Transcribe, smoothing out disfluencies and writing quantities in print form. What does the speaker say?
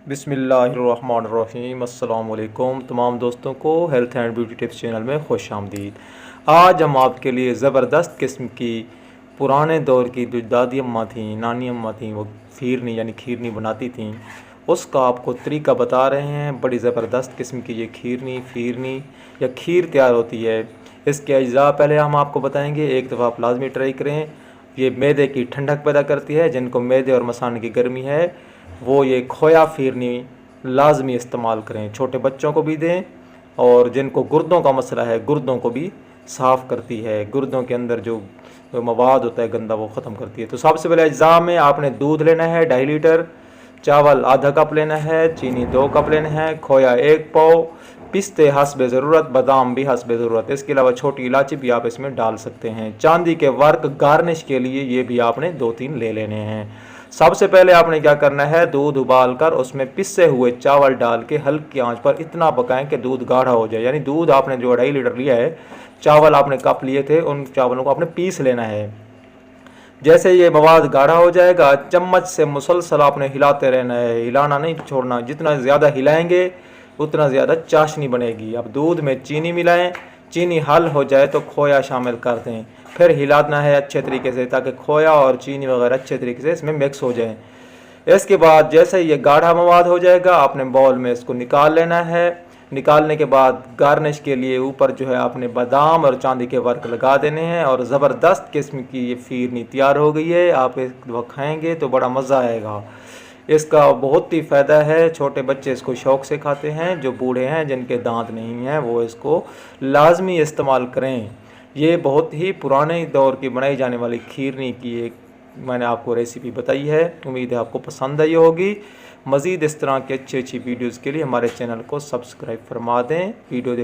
बिस्मिल्लाहिर्रहमानिर्रहीम। अस्सलाम वालेकुम तमाम दोस्तों को health and beauty tips channel में खुश आमदीद। आज हम आपके लिए ज़बरदस्त किस्म की पुराने दौर की जो दादी अम्मा थी, नानी अम्मा थी, वो फीरनी यानी खीरनी बनाती थीं, उसका आपको तरीका बता रहे हैं। बड़ी ज़बरदस्त किस्म की ये खीरनी फीरनी या खीर तैयार होती है। इसके अज्जा पहले हम आपको बताएंगे, एक दफ़ा आप लाजमी ट्राई करें। ये मैदे की ठंडक पैदा करती है। जिनको मैदे और मसाने की गर्मी है वो ये खोया फीरनी लाजमी इस्तेमाल करें। छोटे बच्चों को भी दें, और जिनको गुर्दों का मसला है गुर्दों को भी साफ़ करती है। गुर्दों के अंदर जो मवाद होता है गंदा वो ख़त्म करती है। तो सबसे पहले अज्जा में आपने दूध लेना है 2.5 लीटर, चावल आधा कप लेना है, चीनी 2 कप लेना है, खोया 1 पाव, पिस्ते हस्बे ज़रूरत, बादाम भी हस्बे ज़रूरत। इसके अलावा छोटी इलायची भी आप इसमें डाल सकते हैं। चांदी के वर्क गार्निश के लिए ये भी आपने 2-3 ले लेने हैं। सबसे पहले आपने क्या करना है, दूध उबाल कर उसमें पिसे हुए चावल डाल के हल्की आंच पर इतना पकाएं कि दूध गाढ़ा हो जाए। यानी दूध आपने जो 2.5 लीटर लिया है, चावल आपने कप लिए थे, उन चावलों को आपने पीस लेना है। जैसे ये मवाद गाढ़ा हो जाएगा, चम्मच से मुसलसल आपने हिलाते रहना है, हिलाना नहीं छोड़ना। जितना ज़्यादा हिलाएंगे उतना ज़्यादा चाशनी बनेगी। अब दूध में चीनी मिलाएं, चीनी हल हो जाए तो खोया शामिल कर दें, फिर हिलाना है अच्छे तरीके से ताकि खोया और चीनी वगैरह अच्छे तरीके से इसमें मिक्स हो जाए। इसके बाद जैसे ये गाढ़ा मवाद हो जाएगा, आपने बाउल में इसको निकाल लेना है। निकालने के बाद गार्निश के लिए ऊपर जो है आपने बादाम और चांदी के वर्क लगा देने हैं, और ज़बरदस्त किस्म की ये फीरनी तैयार हो गई है। आप एक दफ़ा खाएँगे तो बड़ा मज़ा आएगा। इसका बहुत ही फ़ायदा है। छोटे बच्चे इसको शौक़ से खाते हैं। जो बूढ़े हैं जिनके दांत नहीं हैं वो इसको लाजमी इस्तेमाल करें। ये बहुत ही पुराने दौर की बनाई जाने वाली खीरनी की एक मैंने आपको रेसिपी बताई है। उम्मीद है आपको पसंद आई होगी। मज़ीद इस तरह की अच्छी अच्छी वीडियोज़ के लिए हमारे चैनल को सब्सक्राइब फरमा दें। वीडियो